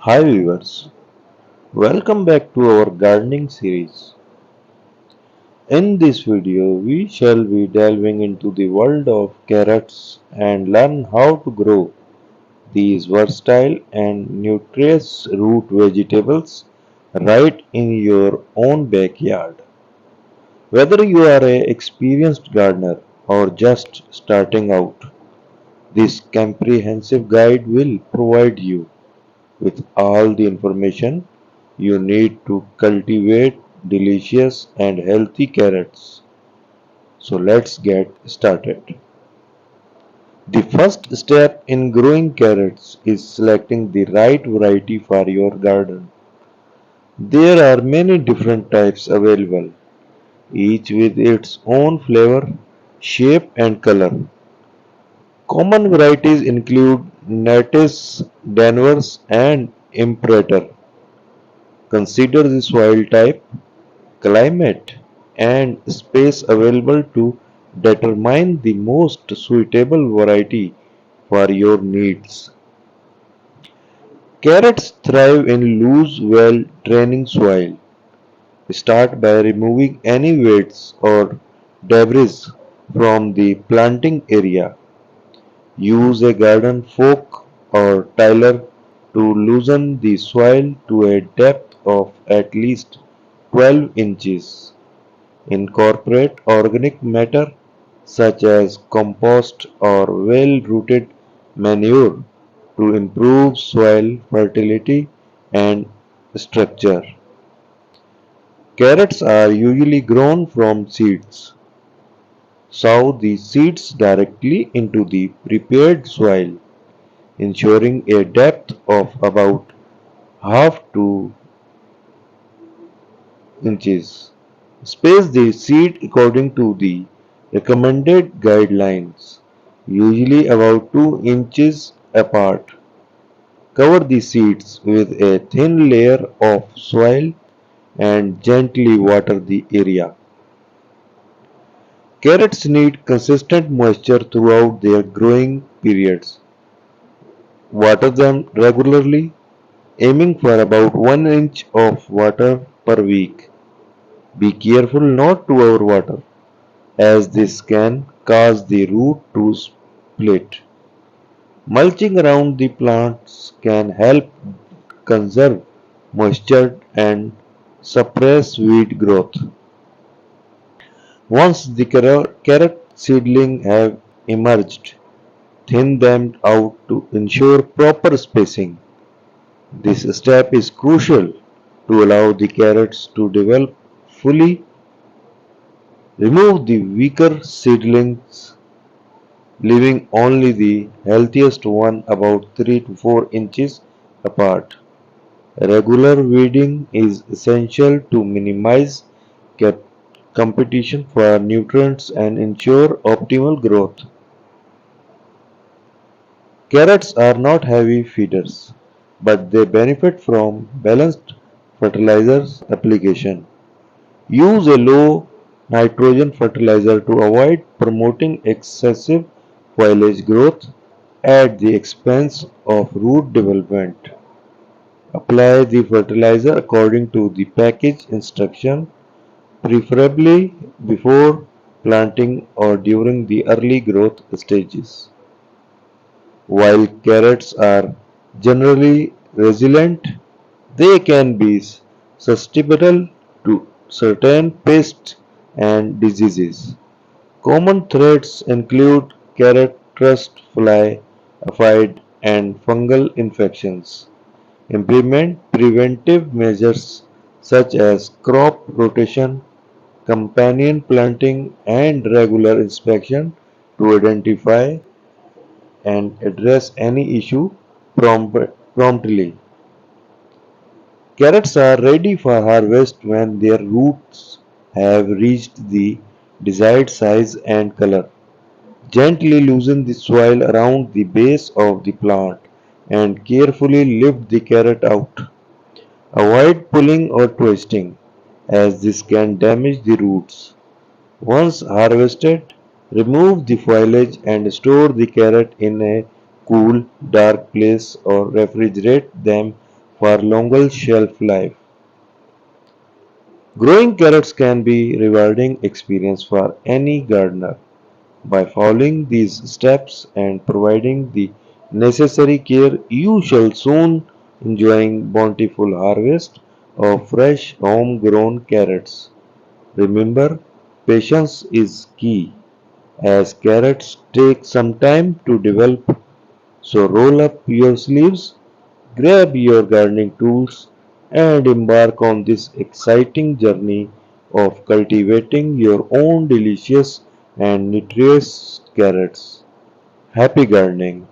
Hi viewers, welcome back to our gardening series. In this video, we shall be delving into the world of carrots and learn how to grow these versatile and nutritious root vegetables right in your own backyard. Whether you are an experienced gardener or just starting out, this comprehensive guide will provide you with all the information you need to cultivate delicious and healthy carrots. So let's get started. The first step in growing carrots is selecting the right variety for your garden. There are many different types available, each with its own flavor, shape, and color. Common varieties include Nantes, Danvers, and Imperator. Consider the soil type, climate, and space available to determine the most suitable variety for your needs. Carrots thrive in loose, well draining soil. Start by removing any weeds or debris from the planting area. Use a garden fork or tiller to loosen the soil to a depth of at least 12 inches. Incorporate organic matter such as compost or well-rooted manure to improve soil fertility and structure. Carrots are usually grown from seeds. Sow the seeds directly into the prepared soil, ensuring a depth of about half to inches. Space the seed according to the recommended guidelines, usually about 2 inches apart. Cover the seeds with a thin layer of soil and gently water the area. Carrots need consistent moisture throughout their growing periods. Water them regularly, aiming for about 1 inch of water per week. Be careful not to overwater, as this can cause the root to split. Mulching around the plants can help conserve moisture and suppress weed growth. Once the carrot seedlings have emerged, thin them out to ensure proper spacing. This step is crucial to allow the carrots to develop fully. Remove the weaker seedlings, leaving only the healthiest one about 3 to 4 inches apart. Regular weeding is essential to minimize cap- competition for nutrients and ensure optimal growth. Carrots are not heavy feeders, but they benefit from balanced fertilizers application. Use a low nitrogen fertilizer to avoid promoting excessive foliage growth at the expense of root development. Apply the fertilizer according to the package instruction, preferably before planting or during the early growth stages. While carrots are generally resilient, they can be susceptible to certain pests and diseases. Common threats include carrot rust fly, aphid, and fungal infections. Implement preventive measures such as crop rotation, companion planting, and regular inspection to identify and address any issue promptly. Carrots are ready for harvest when their roots have reached the desired size and color. Gently loosen the soil around the base of the plant and carefully lift the carrot out. Avoid pulling or twisting, as this can damage the roots. Once harvested, remove the foliage and store the carrot in a cool, dark place or refrigerate them for longer shelf life. Growing carrots can be rewarding experience for any gardener. By following these steps and providing the necessary care, you shall soon enjoying bountiful harvest of fresh homegrown carrots. Remember, patience is key as carrots take some time to develop. So roll up your sleeves, grab your gardening tools, and embark on this exciting journey of cultivating your own delicious and nutritious carrots. Happy gardening!